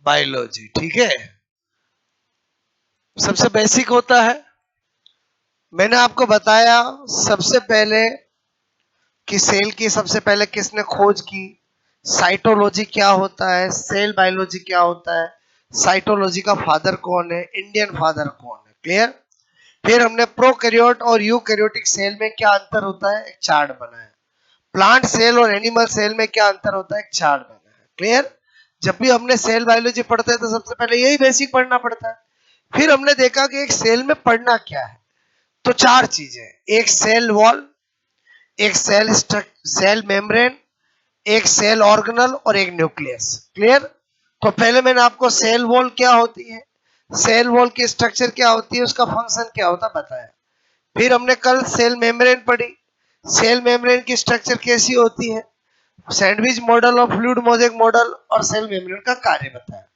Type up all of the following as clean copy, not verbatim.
Biology. ठीक है, सबसे बेसिक होता है। मैंने आपको बताया सबसे पहले कि सेल की सबसे पहले किसने खोज की, साइटोलॉजी क्या होता है, सेल बायोलॉजी क्या होता है, साइटोलॉजी का फादर कौन है, इंडियन फादर कौन है। क्लियर। फिर हमने प्रोकैरियोट और यूकैरियोटिक सेल में क्या अंतर होता है, एक चार्ट बनाया। प्लांट सेल और एनिमल सेल में क्या अंतर होता है, एक चार्ट बनाया। क्लियर। जब भी हमने सेल बायोलॉजी पढ़ते हैं तो सबसे पहले यही बेसिक पढ़ना पड़ता है। फिर हमने देखा कि एक सेल में पढ़ना क्या है, तो चार चीजें, एक सेल वॉल, एक सेल मेम्ब्रेन, एक सेल ऑर्गेनल और एक न्यूक्लियस। क्लियर। तो पहले मैंने आपको सेल वॉल क्या होती है, सेल वॉल की स्ट्रक्चर क्या होती है, उसका फंक्शन क्या होता है बताया। फिर हमने कल सेल मेम्ब्रेन पढ़ी, सेल मेम्ब्रेन की स्ट्रक्चर कैसी होती है, सैंडविच मॉडल और फ्लूइड मोज़ेक मॉडल और सेल मेम्ब्रेन का कार्य बताया।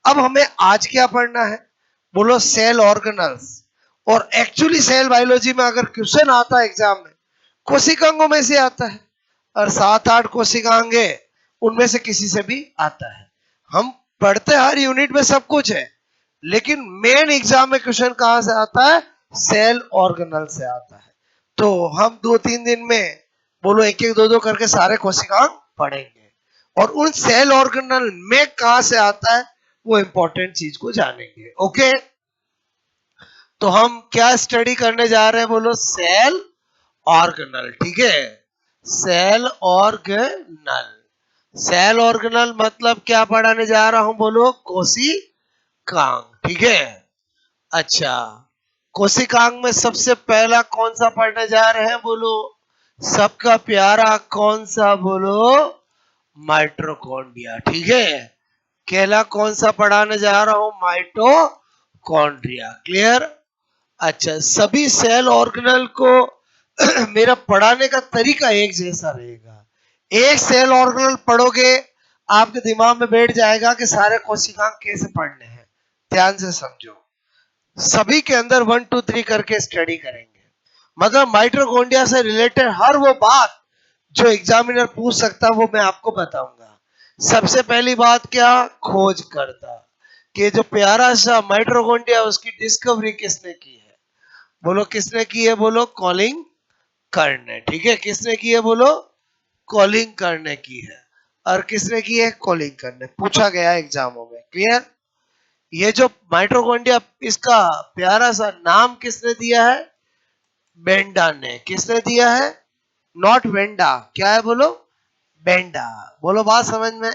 अब हमें आज क्या पढ़ना है, बोलो सेल ऑर्गेनल्स। और एक्चुअली सेल बायोलॉजी में अगर क्वेश्चन आता है एग्जाम में, कोशिकांगों में से आता है, और 7-8 कोशिकांगे उनमें से किसी से भी आता है। हम पढ़ते हर यूनिट में सब कुछ है, लेकिन मेन एग्जाम में क्वेश्चन कहां से आता है, सेल ऑर्गेनल से आता है। तो हम 2-3 दिन में बोलो एक एक दो दो करके सारे कोशिकांग पढ़ेंगे, और उन सेल ऑर्गेनल में कहां से आता है वो इंपॉर्टेंट चीज को जानेंगे। ओके, तो हम क्या स्टडी करने जा रहे हैं, बोलो सेल ऑर्गेनल। ठीक है, सेल ऑर्गेनल। सेल ऑर्गेनल मतलब क्या पढ़ाने जा रहा हूं, बोलो कोशिकांग। ठीक है, अच्छा, कोशिकांग में सबसे पहला कौन सा पढ़ने जा रहे हैं, बोलो सबका प्यारा कौन सा, बोलो माइटोकॉन्ड्रिया। ठीक है, केला कौन सा पढ़ाने जा रहा हूं, माइटोकॉन्ड्रिया। क्लियर। अच्छा, सभी सेल ऑर्गेनल को मेरा पढ़ाने का तरीका एक जैसा रहेगा। एक सेल ऑर्गेनल पढ़ोगे आपके दिमाग में बैठ जाएगा कि सारे कोशिकांग कैसे पढ़ने हैं। ध्यान से समझो, सभी के अंदर 1 2 3 करके स्टडी करेंगे। मतलब माइटोकॉन्ड्रिया से रिलेटेड हर वो बात जो एग्जामिनर पूछ सकता है वो मैं आपको बताऊंगा। सबसे पहली बात क्या, खोज करता कि जो प्यारा सा माइटोकॉन्ड्रिया उसकी डिस्कवरी किसने की है, बोलो किसने की है, बोलो कॉलिंग करने। ठीक है, किसने की है, बोलो कॉलिंग करने की है। और किसने की है, कॉलिंग करने, पूछा गया एग्जामों में। क्लियर। ये जो माइटोकॉन्ड्रिया, इसका प्यारा सा नाम किसने दिया है, बेंडा ने। किसने दिया है, नॉट वेंडा, क्या है बोलो, बेंडा। बोलो बात समझ में।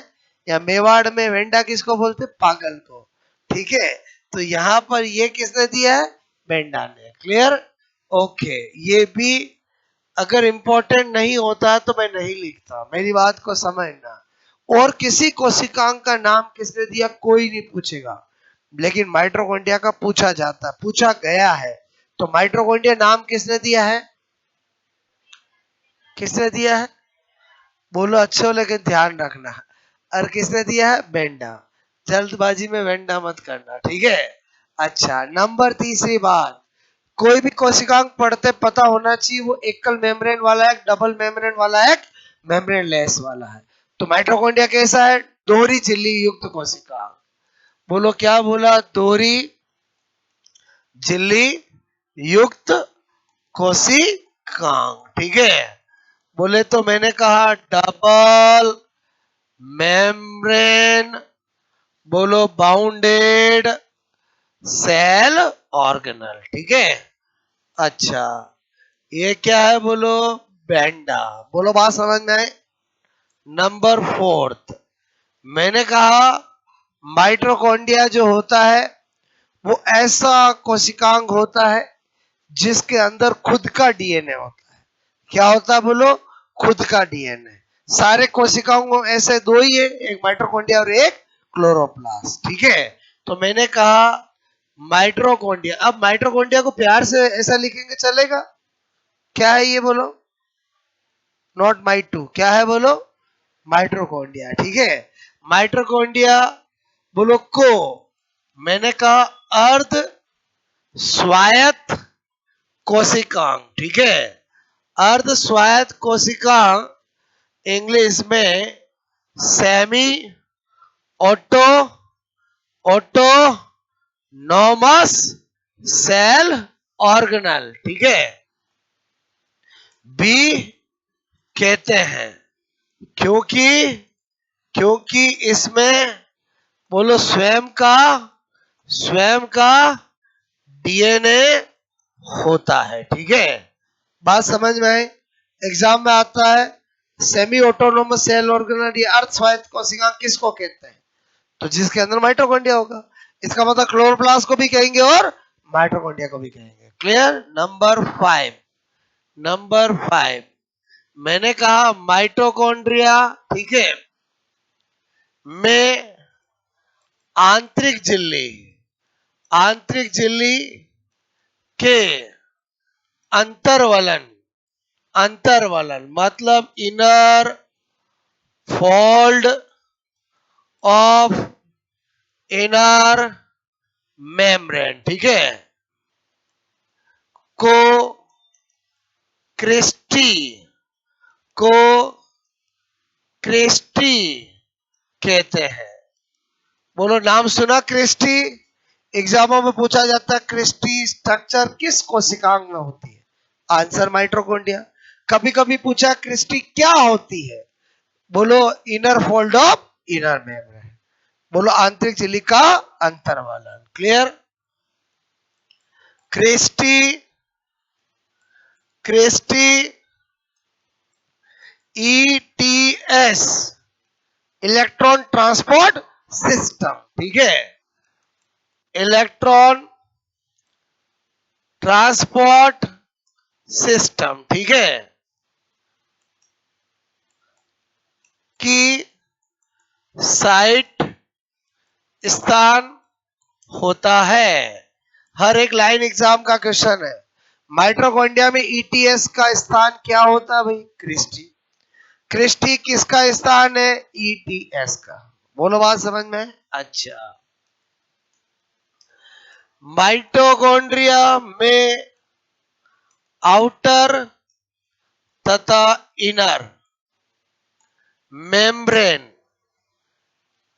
या मेवाड़ में वेंडा किसको बोलते, पागल को। ठीक है, तो यहां पर ये किसने दिया है, बेंडा ने। क्लियर। ओके, ये भी अगर इंपॉर्टेंट नहीं होता तो मैं नहीं लिखता, मेरी बात को समझना। और किसी कोशिकांग का नाम किसने दिया कोई नहीं पूछेगा, लेकिन माइटोकॉन्ड्रिया का पूछा जाता, पूछा गया है। तो माइटोकॉन्ड्रिया नाम किसने दिया है, किसने दिया है, बोलो अच्छे हो लेकिन ध्यान रखना। और किसने दिया है, बेंडा। जल्दबाजी में वेंडा मत करना। ठीक है। अच्छा, नंबर तीसरी बात, कोई भी कोशिकांग पढ़ते पता होना चाहिए वो एकल मेम्ब्रेन वाला है, डबल मेम्ब्रेन वाला है, मेम्ब्रेन लेस वाला है। तो माइटोकॉन्ड्रिया कैसा है, दोहरी झिल्ली युक्त कोशिकांग। बोलो क्या बोला, दोहरी झिल्ली युक्त कोशिकांग। ठीक है, बोले तो मैंने कहा डबल मेम्ब्रेन, बोलो बाउंडेड सेल ऑर्गेनल। ठीक है। अच्छा, ये क्या है, बोलो बेंडा। बोलो बात समझ में आए। नंबर फोर्थ, मैंने कहा माइटोकॉन्ड्रिया जो होता है वो ऐसा कोशिकांग होता है जिसके अंदर खुद का डीएनए होता है। क्या होता है, बोलो खुद का डीएनए। सारे कोशिकाओं ऐसे दो ही है, एक माइटोकॉन्ड्रिया और एक क्लोरोप्लास्ट। ठीक है, तो मैंने कहा माइटोकॉन्ड्रिया। अब माइटोकॉन्ड्रिया को प्यार से ऐसा लिखेंगे चलेगा, क्या है ये, बोलो नॉट माइटो, क्या है बोलो, माइटोकॉन्ड्रिया। ठीक है, माइटोकॉन्ड्रिया बोलो को, मैंने कहा अर्ध स्वायत्त कोशिकांग। ठीक है, अर्ध स्वायत्त कोशिकांग इंग्लिश में semi autonomous autonomous cell organelle, ठीक है, भी कहते हैं, क्योंकि क्योंकि इसमें बोलो स्वयं का डीएनए होता है, ठीक है। बात समझ में आई? एग्जाम में आता है सेमी ऑटोनोमस सेल ऑर्गेनल, ये अर्ध स्वायत्त कोशिका किसको कहते हैं? तो जिसके अंदर माइटोकॉन्ड्रिया होगा। इसका मतलब क्लोरोप्लास्ट को भी कहेंगे और माइटोकॉन्ड्रिया को भी कहेंगे। क्लियर? नंबर 5 मैंने कहा माइटोकॉन्ड्रिया, ठीक है, में आंतरिक झिल्ली के अंतर्वलन मतलब inner fold of inner membrane, ठीक है, को क्रिस्टी कहते हैं। बोलो नाम सुना क्रिस्टी? एग्जामों में पूछा जाता है क्रिस्टी स्ट्रक्चर किस कोशिकांग में होती है? Answer mitochondria. कभी कभी पूछा क्रिस्टी क्या होती है? बोलो inner fold of inner membrane, बोलो आंतरिक झिल्ली का अंतर्वलन। Clear? Cristae ETS electron transport system, ठीक है, इलेक्ट्रॉन ट्रांसपोर्ट सिस्टम, ठीक है, की साइट स्थान होता है। हर एक लाइन एग्जाम का क्वेश्चन है। माइटोकॉन्ड्रिया में ईटीएस का स्थान क्या होता है भाई? क्रिस्टी किसका स्थान है? ईटीएस का। बोलो बात समझ में? अच्छा, माइटोकॉन्ड्रिया में आउटर तथा इनर मेम्ब्रेन,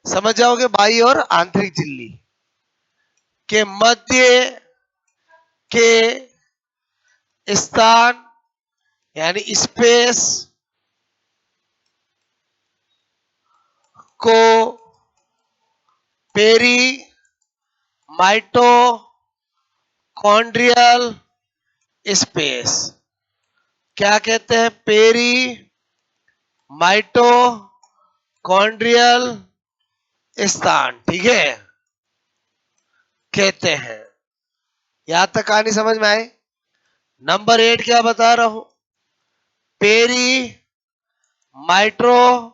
समझ जाओगे, बाई और आंतरिक झिल्ली के मध्य के स्थान यानी स्पेस को पेरी माइटोकॉन्ड्रियल स्पेस क्या कहते हैं? पेरी माइटोकॉन्ड्रियल स्थान, ठीक है, कहते हैं। यहां तक कहानी समझ में आई? नंबर 8 क्या बता रहा हूं? पेरी माइटोकॉन्ड्रियल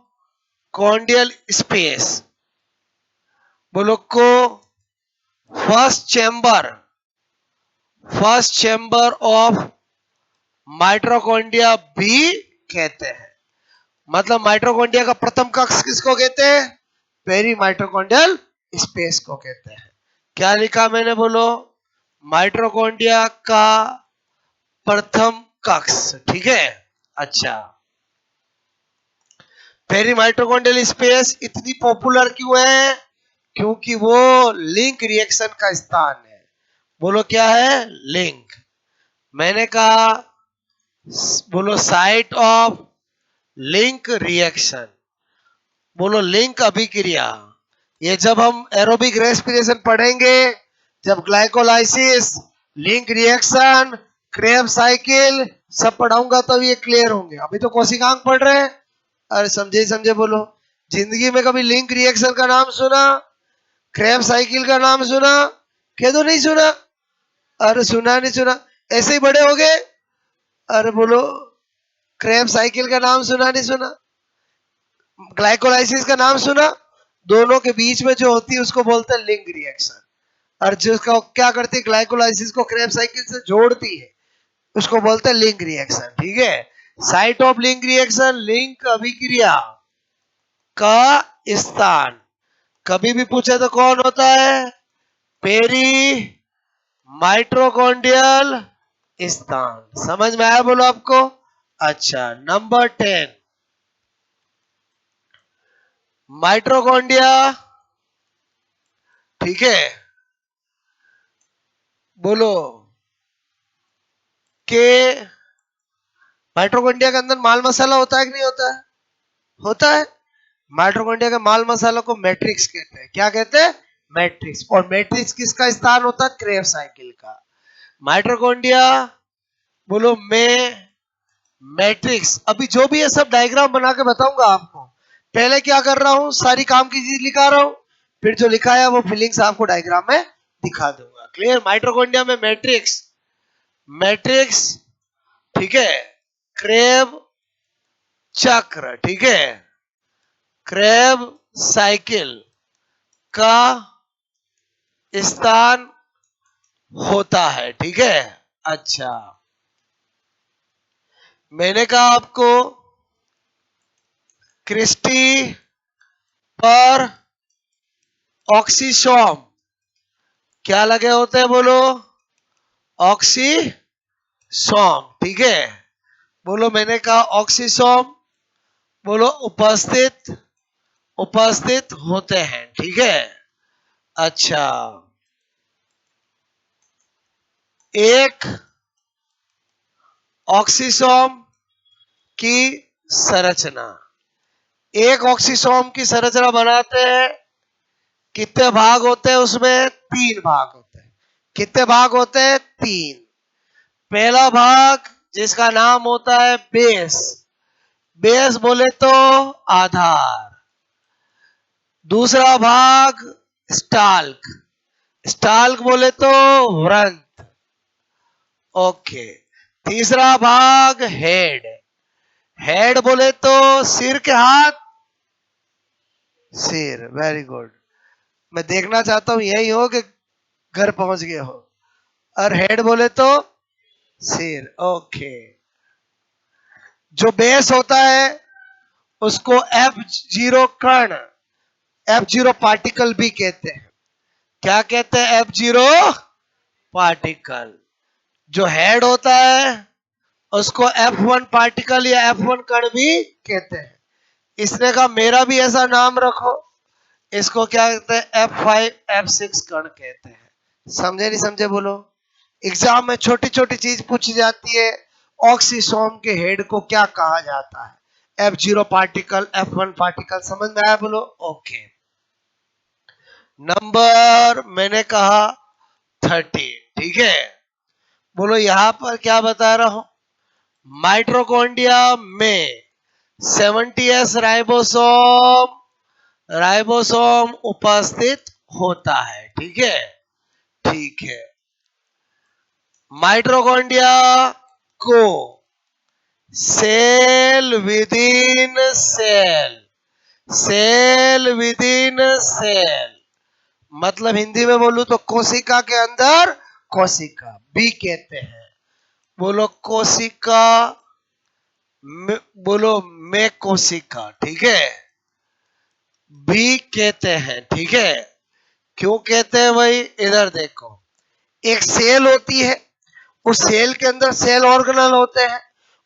स्पेस बोलो को फर्स्ट चैम्बर ऑफ माइटोकॉन्ड्रिया भी कहते हैं। मतलब माइटोकॉन्ड्रिया का प्रथम कक्ष किसको कहते हैं? पेरी माइटोकॉन्ड्रियल स्पेस को कहते हैं। क्या लिखा मैंने? बोलो माइटोकॉन्ड्रिया का प्रथम कक्ष, ठीक है। अच्छा, पेरी माइटोकॉन्ड्रियल स्पेस इतनी पॉपुलर क्यों है? क्योंकि वो लिंक रिएक्शन का स्थान है। बोलो क्या है? लिंक। मैंने कहा बोलो साइट ऑफ लिंक रिएक्शन, बोलो लिंक अभिक्रिया। ये जब हम एरोबिक रेस्पिरेशन पढ़ेंगे, जब glycolysis, link reaction, Krebs cycle सब पढ़ाऊंगा तब ये क्लियर होंगे। अभी तो कोशिकांग पढ़ रहे हैं। अरे समझे बोलो। जिंदगी में कभी लिंक रिएक्शन का नाम सुना? क्रेब्स साइकिल का नाम सुना? कह दो नहीं सुना। अरे सुना नहीं सुना, ऐसे ही बड़े हो गए। अरे बोलो क्रेब्स साइकिल का नाम सुना नहीं सुना? ग्लाइकोलाइसिस का नाम सुना? दोनों के बीच में जो होती है उसको बोलते हैं लिंक रिएक्शन। और जिसका क्या करती है, ग्लाइकोलाइसिस को क्रेब्स साइकिल से जोड़ती है, उसको बोलते हैं लिंक रिएक्शन, ठीक है। Site of link reaction, link अभिक्रिया का स्थान कभी भी पूछे तो कौन होता है? पेरी माइटोकॉन्ड्रियल स्थान। समझ में आया बोलो आपको? अच्छा, नंबर 10 माइटोकॉन्ड्रिया ठीक है, बोलो के माइटोकॉन्ड्रिया के अंदर माल मसाला होता है कि नहीं होता है? होता है। माइटोकॉन्ड्रिया के माल मसाला को मैट्रिक्स कहते हैं। क्या कहते हैं? मैट्रिक्स। और मैट्रिक्स किसका स्थान होता है? क्रेव साइकिल का। माइटोकॉन्ड्रिया बोलो में मैट्रिक्स। अभी जो भी ये सब डायग्राम बना के बताऊंगा आपको, पहले क्या कर रहा हूं, सारी काम की चीज लिखा रहा हूं, फिर जो लिखा है वो फीलिंग्स आपको डायग्राम में दिखा दूंगा। क्लियर? माइटोकॉन्ड्रिया में मैट्रिक्स, मैट्रिक्स, ठीक है, क्रेब चक्र, ठीक है, क्रेब साइकिल का स्थान होता है। ठीक है, अच्छा, मैंने कहा आपको क्रिस्टी पर ऑक्सीसोम क्या लगे होते हैं? बोलो ऑक्सीसोम। ठीक है, बोलो मैंने कहा ऑक्सीसोम, बोलो उपस्थित, उपस्थित होते हैं। ठीक है, अच्छा, एक ऑक्सीसोम की संरचना, एक ऑक्सीसोम की संरचना बनाते हैं, कितने भाग होते हैं उसमें? 3 भाग होते हैं। कितने भाग होते हैं? 3। पहला भाग जिसका नाम होता है बेस, बेस बोले तो आधार। दूसरा भाग स्टाल्क, स्टाल्क बोले तो वृंत। ओके। तीसरा भाग हेड, हेड बोले तो सिर के हाथ, सिर। Very good. मैं देखना चाहता हूं यही हो कि घर पहुंच गए हो। और हेड बोले तो सिर। ओके। जो बेस होता है उसको F0 कण, F0 पार्टिकल भी कहते हैं। क्या कहते हैं? F0 particle. जो हेड होता है उसको F1 पार्टिकल या F1 कण भी कहते हैं। इसने कहा मेरा भी ऐसा नाम रखो, इसको क्या कहते हैं? F5 F6 कण कहते हैं। समझे नहीं समझे? बोलो। एग्जाम में छोटी छोटी चीज पूछी जाती है। ऑक्सीसोम के हेड को क्या कहा जाता है? F0 particle, F1 particle. समझ में आया? बोलो ओके। नंबर मैंने कहा 30। ठीक है, बोलो यहां पर क्या बता रहा हूं? माइटोकॉन्ड्रिया में 70s राइबोसोम, राइबोसोम उपस्थित होता है। ठीक है, ठीक है। माइटोकॉन्ड्रिया को cell within cell, cell within cell, मतलब हिंदी में बोलूं तो कोशिका के अंदर कोशिका भी कहते हैं। बोलो कोशिका, बोलो में कोशिका। ठीक है, भी कहते हैं। ठीक है, क्यों कहते हैं भाई? इधर देखो, एक सेल होती है, उस सेल के अंदर सेल ऑर्गेनल होते हैं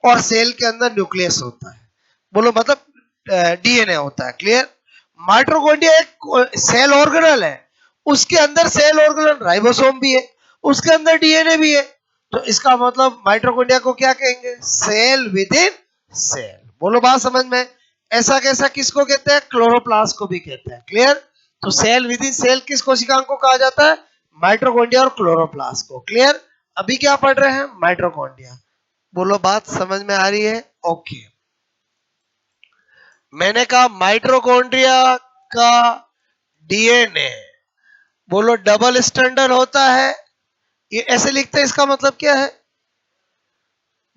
और सेल के अंदर न्यूक्लियस होता है। बोलो मतलब डीएनए होता है। क्लियर? माइटोकॉन्ड्रिया एक सेल ऑर्गेनल है, उसके अंदर सेल ऑर्गेनल राइबोसोम भी है, उसके अंदर डीएनए भी है। तो इसका मतलब माइटोकॉन्ड्रिया को क्या कहेंगे? Cell within cell. बोलो बात समझ में? ऐसा कैसा किसको कहते हैं? क्लोरोप्लास्ट को भी कहते हैं। क्लियर? तो सेल विद इन सेल किस कोशिकाओं को कहा जाता है? माइटोकॉन्ड्रिया और क्लोरोप्लास्ट को। क्लियर? अभी क्या पढ़ रहे हैं? माइटोकॉन्ड्रिया। बोलो बात समझ में आ रही है? ओके। मैंने कहा माइटोकॉन्ड्रिया का डीएनए, बोलो डबल स्टैंडर्ड होता है। ये ऐसे लिखते हैं, इसका मतलब क्या है?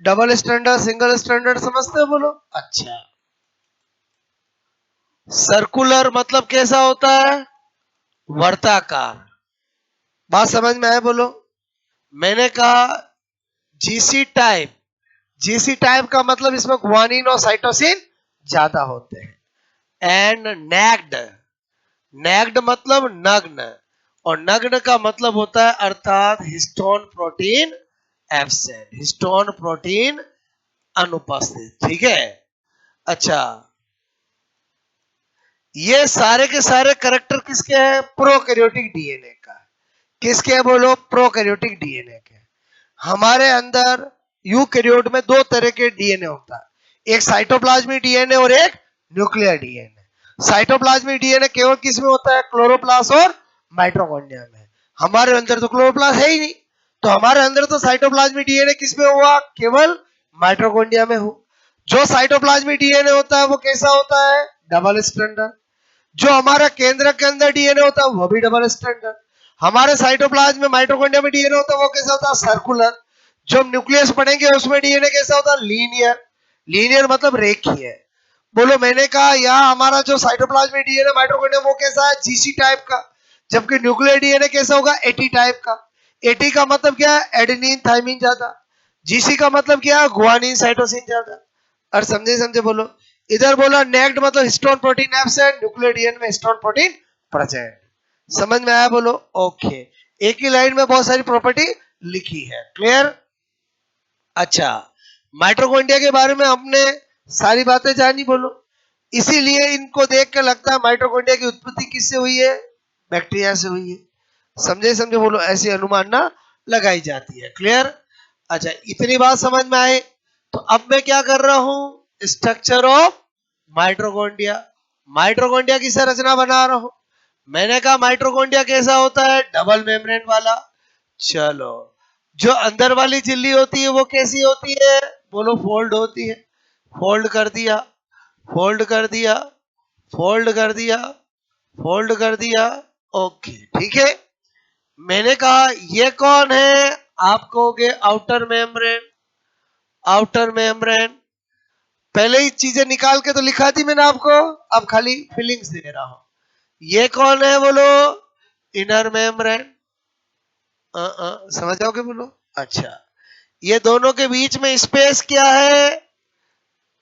डबल स्टैंडर्ड, सिंगल स्टैंडर्ड समझते हो? बोलो अच्छा। सर्कुलर मतलब कैसा होता है? वर्ताकार। बात समझ में आए? बोलो। मैंने कहा जीसी टाइप, जीसी टाइप का मतलब इसमें ग्वानिन और साइटोसिन ज्यादा होते हैं। एंड नेक्ड, नेक्ड मतलब नग्न, और नग्न का मतलब होता है अर्थात histone protein absent, histone protein अनुपस्थित। ठीक है, अच्छा, ये सारे के सारे करेक्टर किसके हैं? प्रोकैरियोटिक डीएनए का। किसके है बोलो? प्रोकैरियोटिक डीएनए के। हमारे अंदर यूकैरियोट में दो तरह के डीएनए होता है, एक साइटोप्लाज्मिक डीएनए और एक न्यूक्लियर डीएनए। साइटोप्लाज्मिक डीएनए केवल किस में होता है? क्लोरोप्लास्ट और माइटोकॉन्ड्रिया में। हमारे अंदर तो क्लोरोप्लास्ट है ही नहीं, तो हमारे अंदर तो साइटोप्लाज्मिक डीएनए किस में हुआ? केवल माइटोकॉन्ड्रिया में हो। जो साइटोप्लाज्मिक डीएनए होता है वो कैसा होता है? Double stranded. जो हमारा केंद्र के अंदर डीएनए होता है वो भी डबल स्ट्रैंडर्ड। हमारे साइटोप्लाज्म में माइटोकॉन्ड्रिया में डीएनए होता है वो कैसा होता है? सर्कुलर। जो हम न्यूक्लियस पढ़ेंगे उसमें डीएनए कैसा होता है? लीनियर। लीनियर मतलब रेखीय। बोलो, मैंने कहा यहाँ हमारा जो साइटोप्लाज्म में डीएनए माइटोकॉन्ड्रिया वो कैसा है? जीसी टाइप का। जबकि न्यूक्लियर डीएनए कैसा होगा? एटी टाइप का। एटी का मतलब क्या है? एडेनिन थाइमिन ज्यादा। जीसी का मतलब क्या है? गुआनिन साइटोसिन ज्यादा। और समझे समझे बोलो। इधर बोला नेक्ड मतलब histone protein absent, nuclear DNA में हिस्टोन प्रोटीन प्रेजेंट। समझ में आया बोलो? ओके। एक ही लाइन में बहुत सारी प्रॉपर्टी लिखी है। क्लियर? अच्छा, माइटोकॉन्ड्रिया के बारे में हमने सारी बातें जानी बोलो। इसीलिए इनको देख कर लगता है माइटोकॉन्ड्रिया की उत्पत्ति किससे हुई है? बैक्टीरिया से हुई है। समझे समझे बोलो? ऐसी अनुमान ना लगाई जाती है। क्लियर? अच्छा, इतनी बात समझ में आए तो अब मैं क्या कर रहा हूं? Structure of mitochondria. माइटोकॉन्ड्रिया की संरचना बना रहा हूं। मैंने कहा माइटोकॉन्ड्रिया कैसा होता है? डबल मेम्ब्रेन वाला। चलो, जो अंदर वाली झिल्ली होती है वो कैसी होती है? बोलो, फोल्ड होती है। फोल्ड कर दिया, फोल्ड कर दिया, फोल्ड कर दिया, फोल्ड कर दिया। ओके, ठीक है। मैंने कहा ये कौन है? आप कहोगे आउटर मेम्ब्रेन। Outer membrane. पहले ही चीजें निकाल के तो लिखा थी मैंने आपको, अब खाली फीलिंग्स दे रहा हूं। ये कौन है बोलो? Inner membrane. समझ जाओगे बोलो? अच्छा, ये दोनों के बीच में स्पेस क्या है?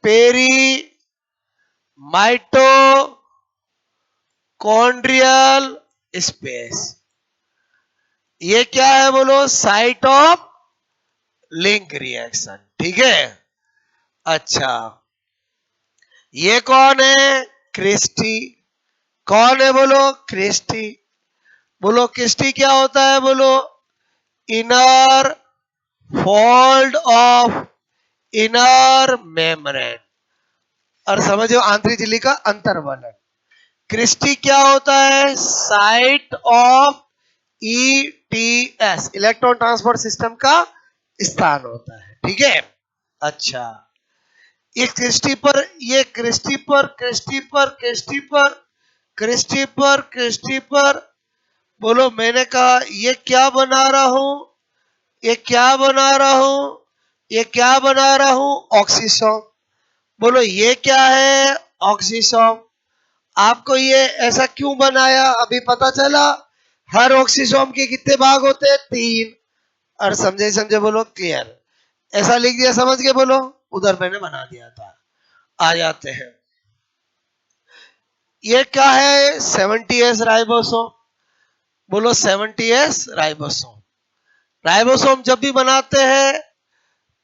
Peri mitochondrial space. ये क्या है बोलो? Site of link reaction. ठीक है। अच्छा, ये कौन है? क्रिस्टी। कौन है बोलो? क्रिस्टी। बोलो, क्रिस्टी क्या होता है बोलो? Inner fold of inner membrane. और समझो आंतरिक झिल्ली का अंतर्वलन। क्रिस्टी क्या होता है? Site of ETS, electron transport system का स्थान होता है। ठीक है। अच्छा, ये क्रिस्टी पर, ये क्रिस्टी पर, क्रिस्टी पर, क्रिस्टी पर, क्रिस्टी पर, क्रिस्टी पर। बोलो, मैंने कहा ये क्या बना रहा हूं? ये क्या बना रहा हूं? ये क्या बना रहा हूं? ऑक्सीसोम। बोलो, ये क्या है? ऑक्सीसोम। आपको ये ऐसा क्यों बनाया अभी पता चला? हर ऑक्सीसोम के कितने भाग होते हैं? 3। और समझे समझे बोलो? क्लियर? ऐसा लिख दिया, समझ के बोलो? उधर मैंने बना दिया था। आ जाते हैं। ये क्या है? 70S ribosome. बोलो, 70S राइबोसोम। राइबोसोम जब भी बनाते हैं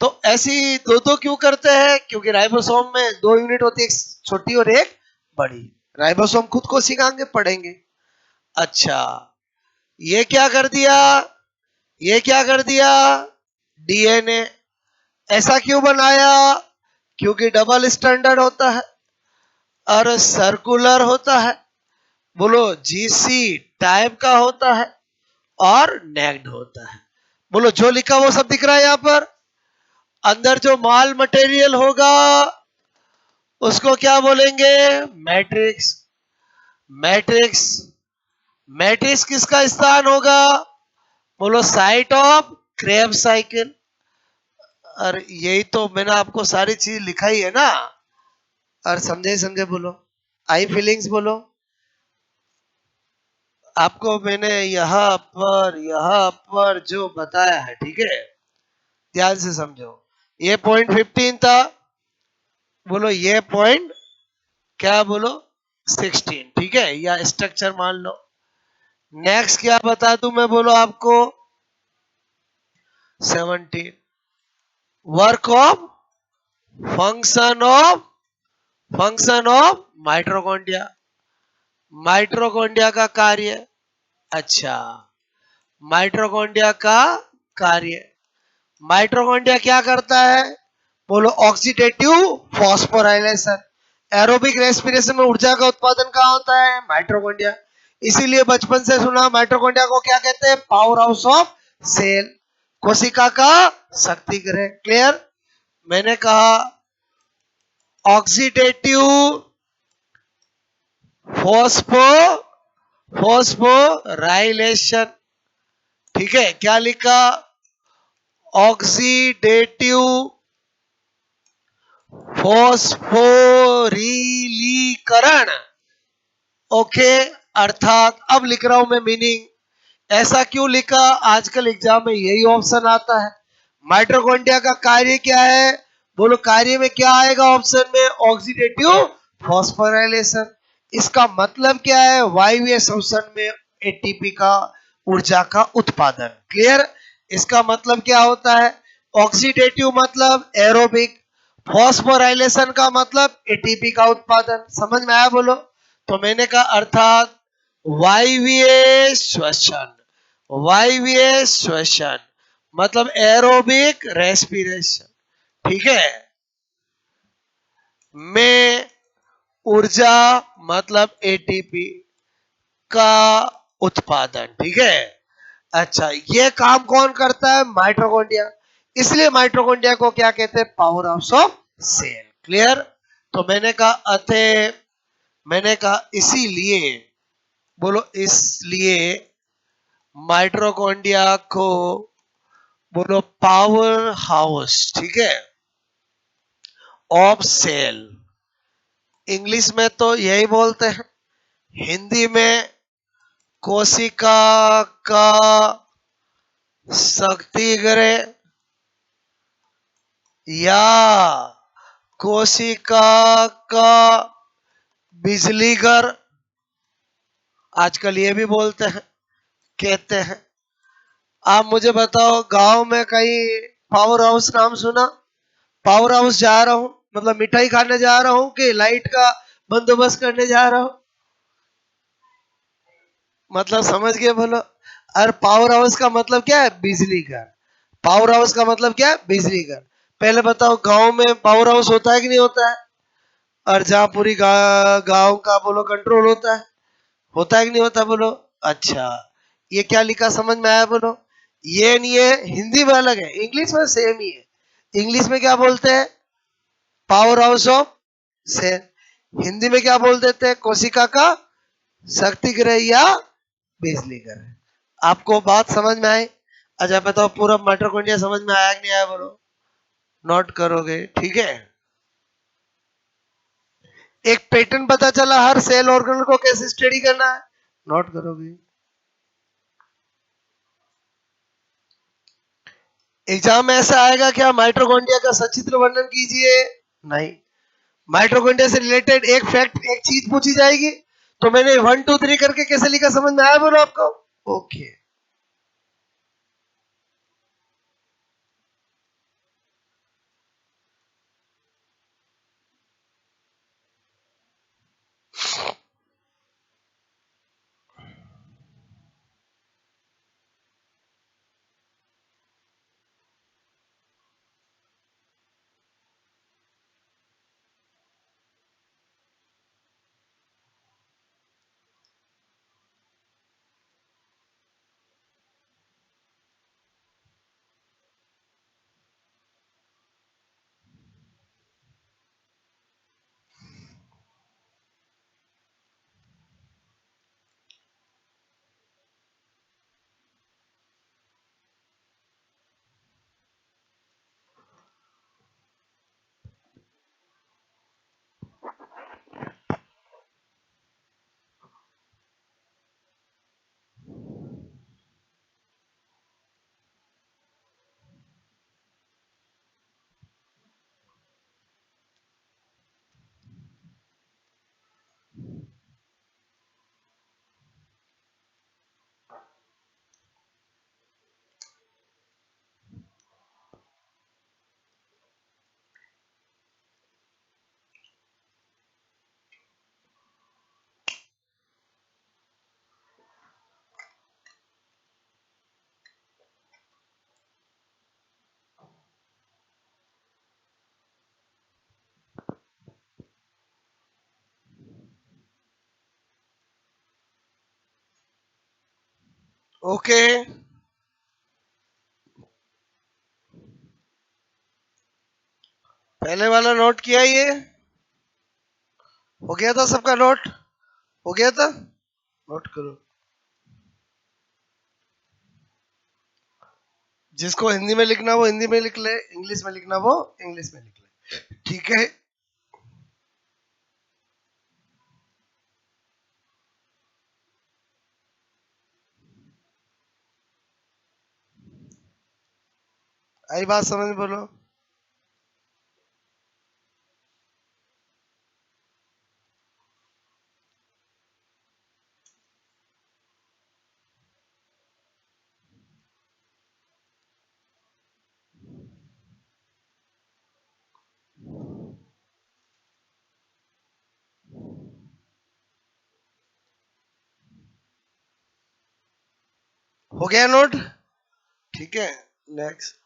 तो ऐसी दो दो क्यों करते हैं? क्योंकि राइबोसोम में 2 यूनिट होती है, एक छोटी और एक बड़ी। राइबोसोम खुद को सिखाएंगे, पढ़ेंगे। अच्छा, ये क्या कर दिया? ये क्या कर दिया? डीएनए। ऐसा क्यों बनाया? क्योंकि डबल स्टैंडर्ड होता है और सर्कुलर होता है। बोलो, जीसी टाइप का होता है और नेक्ड होता है। बोलो, जो लिखा वो सब दिख रहा है यहां पर। अंदर जो माल मटेरियल होगा उसको क्या बोलेंगे? मैट्रिक्स। मैट्रिक्स। मैट्रिक्स किसका स्थान होगा? बोलो, साइट ऑफ क्रेब्स साइकिल। और यही तो मैंने आपको सारी चीज लिखाई है ना। और समझे समझे बोलो? आई फीलिंग्स बोलो? आपको मैंने यहाँ पर जो बताया है, ठीक है, ध्यान से समझो। ये पॉइंट 15 था। बोलो, ये पॉइंट क्या बोलो? 16। ठीक है, या स्ट्रक्चर मान लो। नेक्स्ट क्या बता दूं मैं बोलो आपको? 17। Work of function of mitochondria. Mitochondria का कार्य। अच्छा, माइटोकॉन्ड्रिया का कार्य। माइटोकॉन्ड्रिया क्या करता है? बोलो, ऑक्सीडेटिव फॉस्फोराइलेशन। एरोबिक रेस्पिरेशन में ऊर्जा का उत्पादन कहाँ होता है? माइटोकॉन्ड्रिया। इसीलिए बचपन से सुना, माइटोकॉन्ड्रिया को क्या कहते हैं? पावर हाउस ऑफ सेल, कोशिका का शक्ति गृह। क्लियर? मैंने कहा ऑक्सीडेटिव फॉस्फो फॉस्फोराइलेशन। ठीक है, क्या लिखा? ऑक्सीडेटिव फॉस्फोरिलीकरण। ओके, अर्थात अब लिख रहा हूं मैं मीनिंग। ऐसा क्यों लिखा? आजकल एग्जाम में यही ऑप्शन आता है। माइटोकॉन्ड्रिया का कार्य क्या है? बोलो, कार्य में क्या आएगा ऑप्शन में? Oxidative phosphorylation. इसका मतलब क्या है? वायवीय श्वसन में एटीपी का ऊर्जा का उत्पादन। क्लियर? इसका मतलब क्या होता है? ऑक्सीडेटिव मतलब एरोबिक, फॉस्फोराइलेशन का मतलब एटीपी का उत्पादन। समझ में आया? बोलो। तो मैंने कहा अर्थात वायवीय श्वसन। वायवीय श्वसन मतलब एरोबिक रेस्पिरेशन, ठीक है, में ऊर्जा मतलब एटीपी का उत्पादन। ठीक है। अच्छा, ये काम कौन करता है? माइटोकॉन्ड्रिया। इसलिए माइटोकॉन्ड्रिया को क्या कहते हैं? Power house of cell. Clear? तो मैंने कहा इसीलिए, बोलो, इसलिए माइटोकॉन्ड्रिया को बोलो पावर हाउस, ठीक है, ऑफ सेल। इंग्लिश में तो यही बोलते हैं, हिंदी में कोशिका का शक्ति गृह या कोशिका का बिजली घर, आजकल ये भी बोलते हैं, कहते हैं। आप मुझे बताओ, गांव में कहीं पावर हाउस नाम सुना? पावर हाउस जा रहा हूं मतलब मिठाई खाने जा रहा हूं कि लाइट का बंदोबस्त करने जा रहा हूं? मतलब समझ गए? बोलो। और पावर हाउस का मतलब क्या है? बिजली घर। पावर हाउस का मतलब क्या है? बिजली घर। पहले बताओ, गांव में पावर हाउस होता है कि नहीं होता है? और जहां पूरी गांव का बोलो कंट्रोल होता है कि नहीं होता? बोलो। अच्छा, ये क्या लिखा समझ में आया? बोलो। ये नहीं है, हिंदी में अलग है, इंग्लिश में सेम ही है। इंग्लिश में क्या बोलते हैं? Power house of cell. Hindi में क्या बोल देते हैं? कोशिका का शक्ति गृह या बिजली घर। आपको बात समझ में आई? अच्छा बताओ, पूरा माइटोकॉन्ड्रिया समझ में आया कि नहीं आया? बोलो। नोट करोगे? ठीक है। एक पैटर्न पता चला, हर सेल ऑर्गन को कैसे स्टडी करना है, नोट करोगे? एग्जाम में ऐसा आएगा क्या, माइटोकॉन्ड्रिया का सचित्र वर्णन कीजिए? नहीं। माइटोकॉन्ड्रिया से रिलेटेड एक फैक्ट, एक चीज पूछी जाएगी, तो मैंने 1 2 3 करके कैसे लिखा, समझ में आया? बोलो आपको। ओके। ओके, पहले वाला नोट किया ये? हो गया था सबका नोट? हो गया था? नोट करो। जिसको हिंदी में लिखना वो हिंदी में लिख ले, इंग्लिश में लिखना वो इंग्लिश में लिख ले, ठीक है? आई बात समझ में? बोलो। हो गया नोट? ठीक है, नेक्स्ट।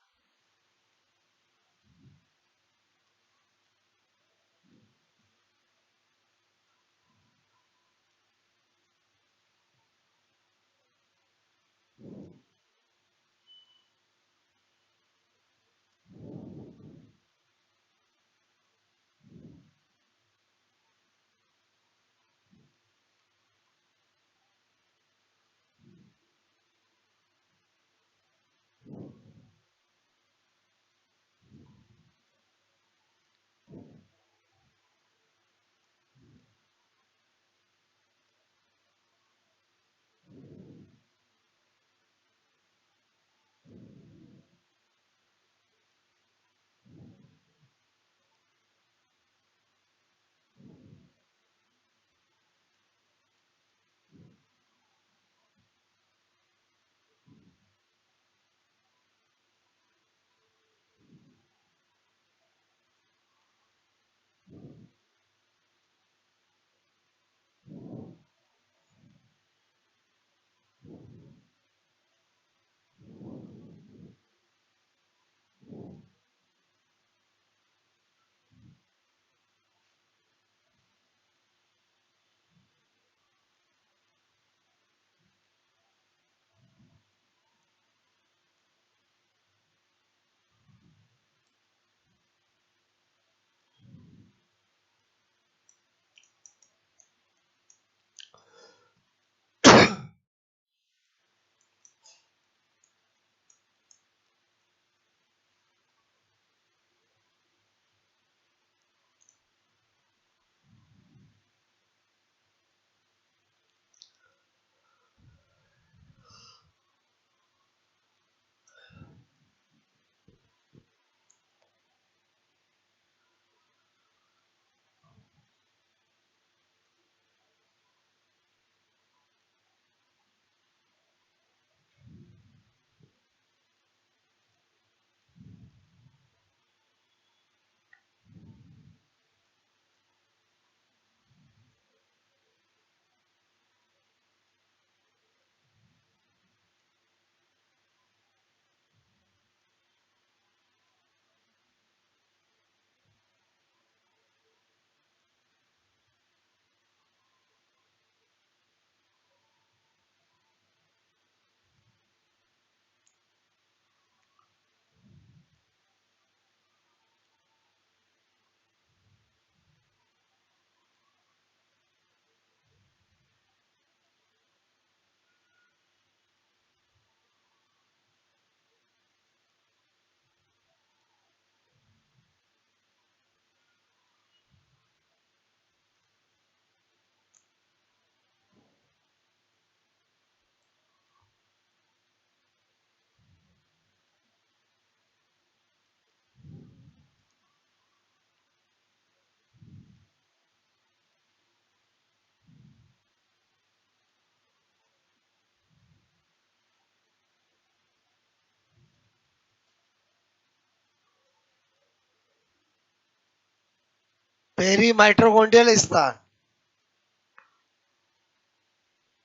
पेरी माइट्रोकॉन्ड्रियल स्थान,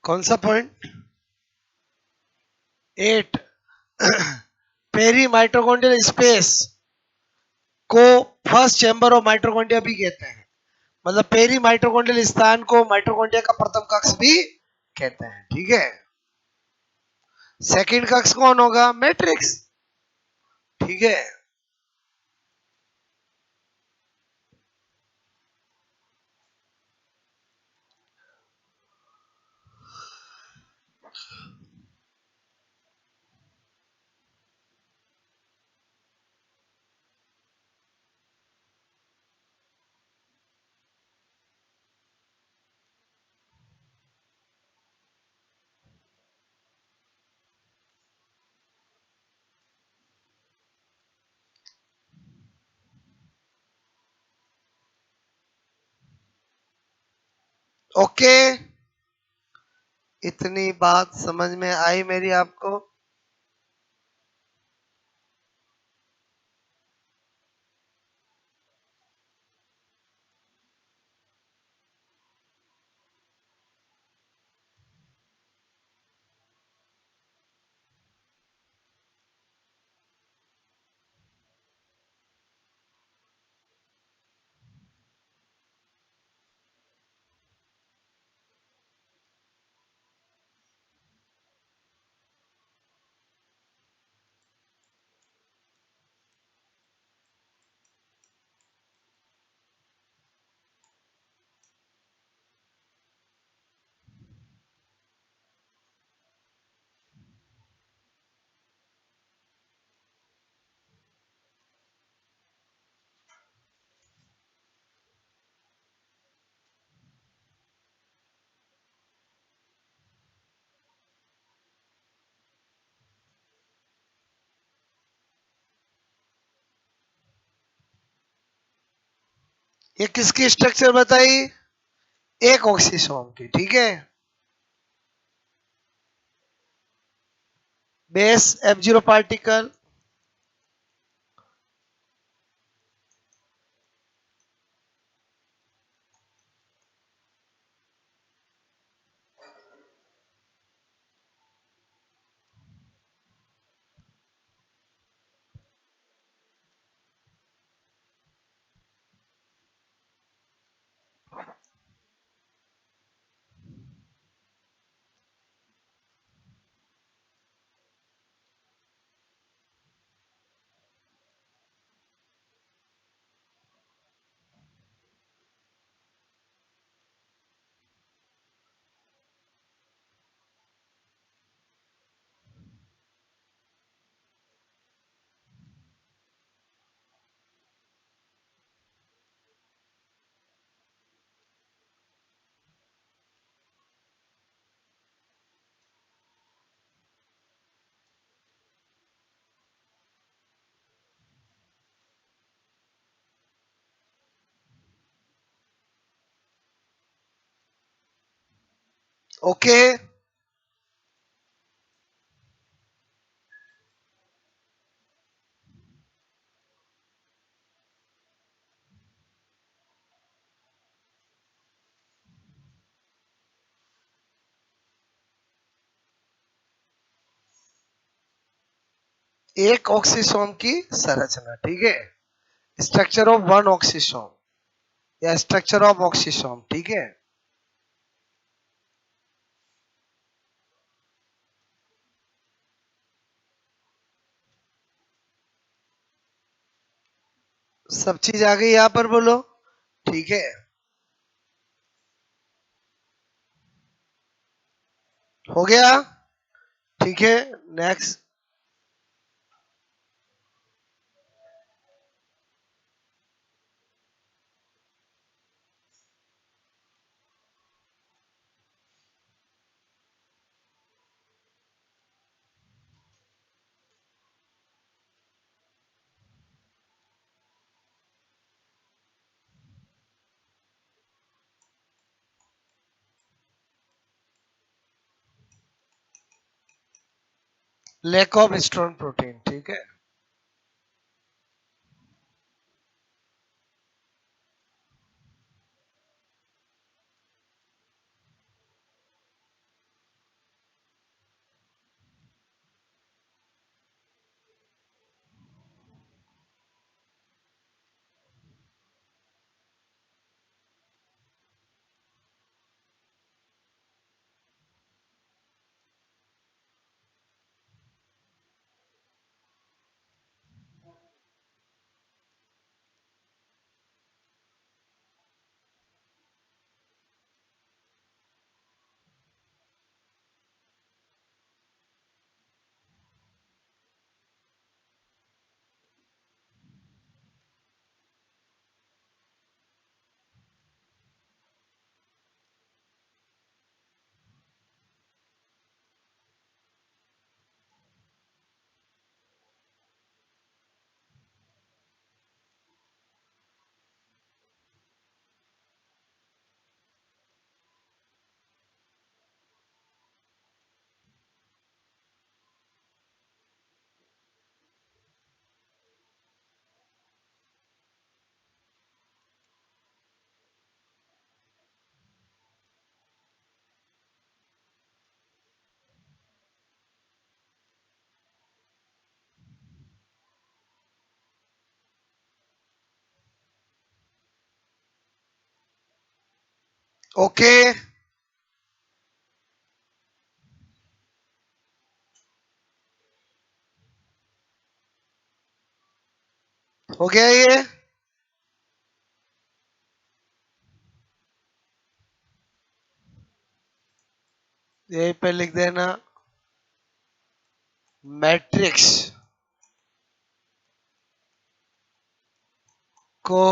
कौन सा पॉइंट? 8। पेरी माइट्रोकॉन्ड्रियल स्पेस को फर्स्ट चैम्बर ऑफ माइट्रोकॉन्ड्रिया भी कहते हैं। मतलब पेरी माइट्रोकॉन्ड्रियल स्थान को माइट्रोकॉन्ड्रिया का प्रथम कक्ष भी कहते हैं, ठीक है? सेकंड कक्ष कौन होगा? मैट्रिक्स। ठीक है, ओके, इतनी बात समझ में आई मेरी आपको? ये किसकी स्ट्रक्चर बताई? एक ऑक्सीसोम की। ठीक है, बेस F0 पार्टिकल, ओके। एक ऑक्सीसोम की संरचना। ठीक है, स्ट्रक्चर ऑफ वन ऑक्सीसोम या स्ट्रक्चर ऑफ ऑक्सीसोम। ठीक है, सब चीज आ गई यहाँ पर, बोलो। ठीक है, हो गया। ठीक है, next. Lack of strong protein. ठीक है, ओके, हो गया ये। यहीं पे लिख देना मैट्रिक्स को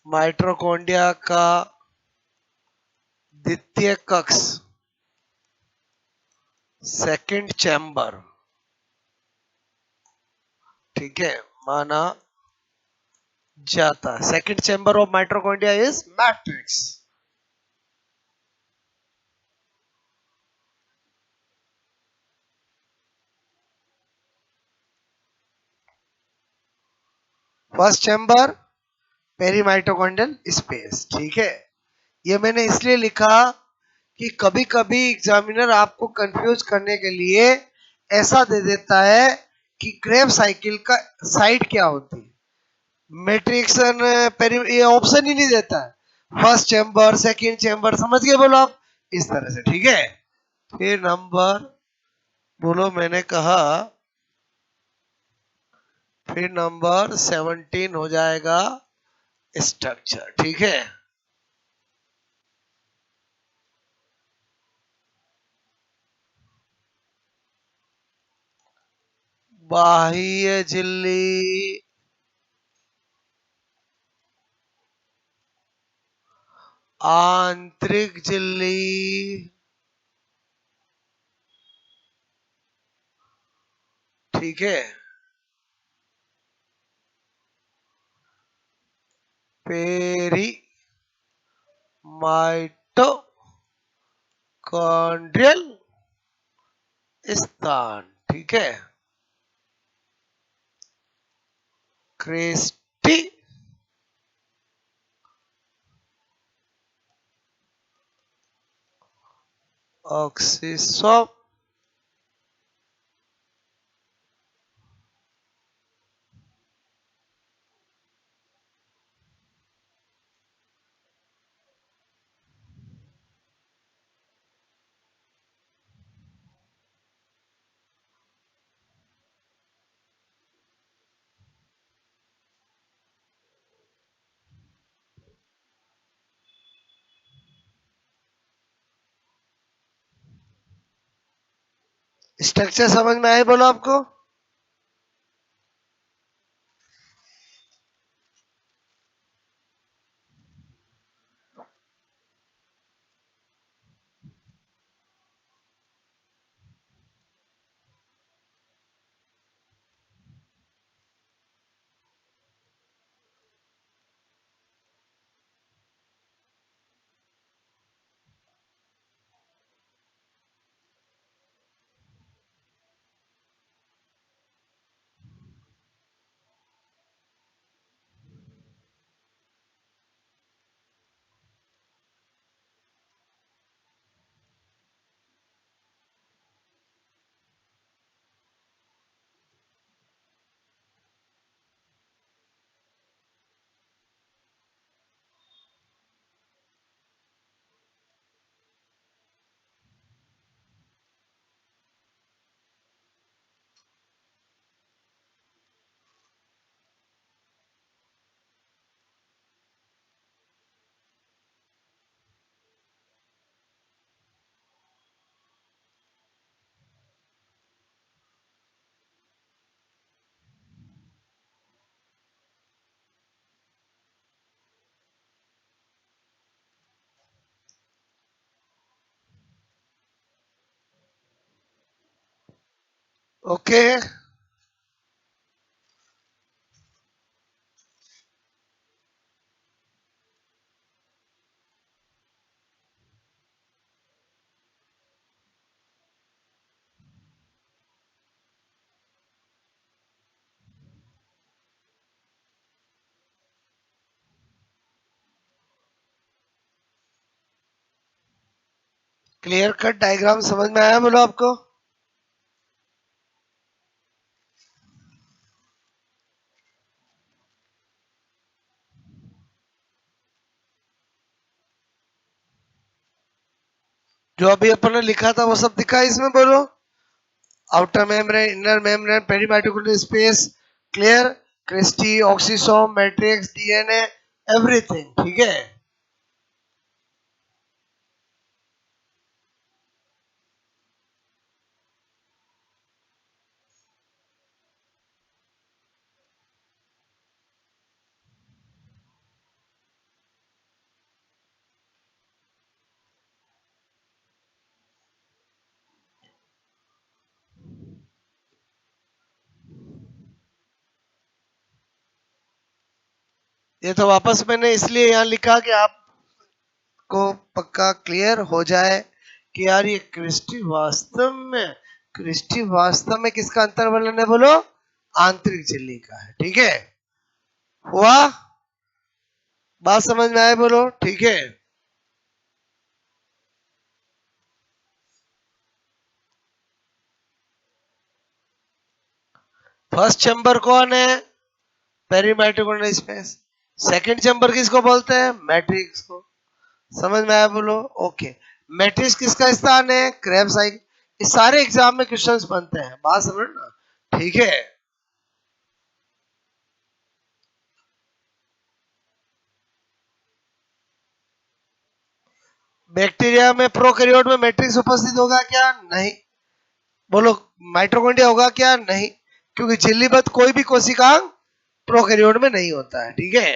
माइटोकॉन्ड्रिया का द्वितीय कक्ष सेकंड चैम्बर, ठीक है, माना जाता है। Second chamber of mitochondria is matrix. First chamber perimitochondrial space, ठीक है। ये मैंने इसलिए लिखा कि कभी कभी एग्जामिनर आपको कंफ्यूज करने के लिए ऐसा दे देता है कि क्रेब्स साइकिल का साइड क्या होती है, मैट्रिक्स ये ऑप्शन ही नहीं देता है। फर्स्ट चैम्बर सेकंड चैम्बर, समझ गए बोलो आप, इस तरह से, ठीक है। फिर नंबर बोलो, मैंने कहा फिर नंबर 17 हो जाएगा स्ट्रक्चर, ठीक है। बाह्य झिल्ली, आंतरिक झिल्ली, ठीक है, पेरी माइटोकॉन्ड्रियल स्थान, ठीक है, क्रिस्टी ऑक्सीसॉम, स्ट्रक्चर समझ में आए बोलो आपको। ओके, क्लियर कट डायग्राम समझ में आया बोलो आपको। जो अभी अपन ने लिखा था वो सब दिखा है इसमें, बोलो। Outer membrane, inner membrane, perimitochondrial space, clear, cristae, oxysome, matrix, DNA, everything, ठीक है। ये तो वापस मैंने इसलिए यहाँ लिखा कि आपको पक्का क्लियर हो जाए कि यार ये क्रिस्टी वास्तव में किसका अंतर वर्णन है, बोलो। आंतरिक झिल्ली का है, ठीक है। हुआ, बात समझ में आए, बोलो, ठीक है। फर्स्ट चैम्बर कौन है? पेरीमाइटोकॉन्ड्रियल स्पेस। सेकंड चैम्बर किसको बोलते हैं? मैट्रिक्स को। समझ में आया, बोलो, ओके। मैट्रिक्स किसका स्थान है? Krebs cycle. ये सारे एग्जाम में क्वेश्चंस बनते हैं, बात समझना, ठीक है। बैक्टीरिया में, प्रोकैरियोट में मैट्रिक्स उपस्थित होगा क्या? नहीं। बोलो, माइटोकॉन्ड्रिया होगा क्या? नहीं, क्योंकि झिल्लीबद्ध कोई भी कोशिकांग प्रोकैरियोट में नहीं होता है, ठीक है।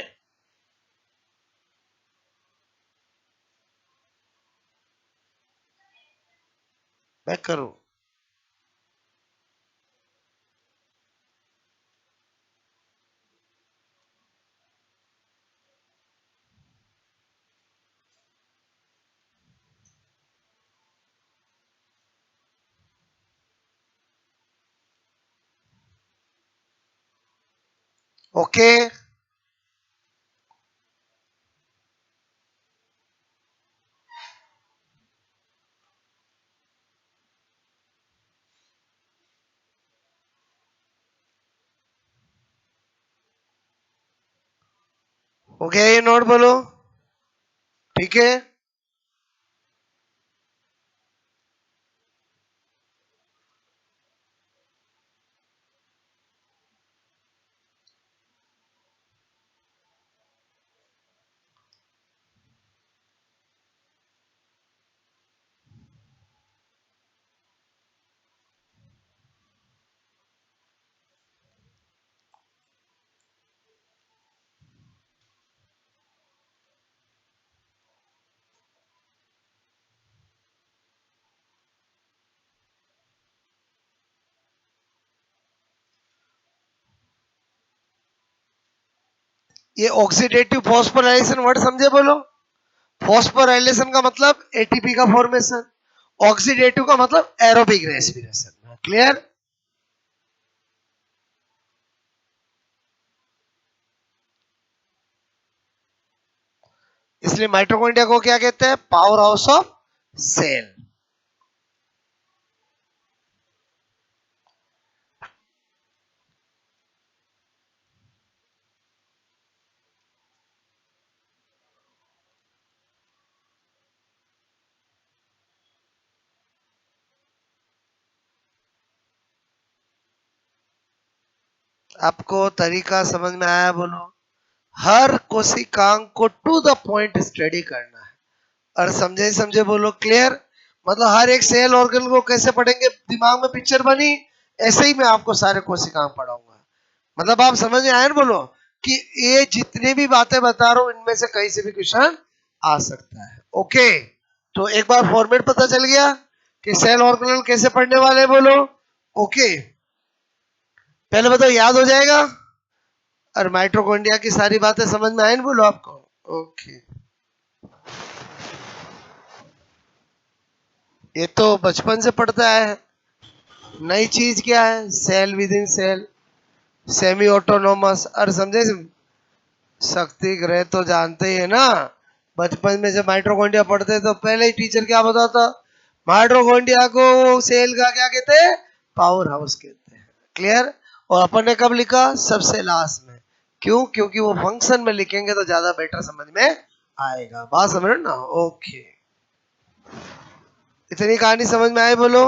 मैं करूं? ओके, हो गया ये नोट, बोलो, ठीक है। ये ऑक्सीडेटिव फॉस्फोराइलेशन वर्ड समझे, बोलो। फॉस्फोराइलेशन का मतलब एटीपी का फॉर्मेशन, ऑक्सीडेटिव का मतलब एरोबिक रेस्पिरेशन, क्लियर। इसलिए माइटोकॉन्ड्रिया को क्या कहते हैं? Power house of cell. आपको तरीका समझ में आया, बोलो। हर कोशिकांग को टू द पॉइंट स्टडी करना है, और समझे समझे, बोलो, क्लियर। मतलब हर एक सेल ऑर्गन को कैसे पढ़ेंगे, दिमाग में पिक्चर बनी, ऐसे ही मैं आपको सारे कोशिकांग पढ़ाऊंगा। मतलब आप समझ में आए ना, बोलो, कि ये जितनी भी बातें बता रहा हूं इनमें से कहीं से भी क्वेश्चन आ सकता है, ओके। तो एक बार फॉर्मेट पता चल गया कि सेल ऑर्गेनल कैसे पढ़ने वाले हैं, बोलो, ओके। पहले बताओ, याद हो जाएगा? और माइटोकॉन्ड्रिया की सारी बातें समझ में आई ना, बोलो आपको, ओके। ये तो बचपन से पढ़ता है। नई चीज क्या है? Cell within cell, semi autonomous, और समझे, शक्ति ग्रह तो जानते ही है ना। बचपन में जब माइटोकॉन्ड्रिया पढ़ते तो पहले ही टीचर क्या बताता? माइटोकॉन्ड्रिया को सेल का क्या कहते हैं? पावर हाउस कहते हैं, क्लियर। और अपन ने कब लिखा? सबसे लास्ट में। क्यों? क्योंकि वो फंक्शन में लिखेंगे तो ज्यादा बेटर समझ में आएगा, बात समझ ना, ओके। इतनी कहानी समझ में आई बोलो?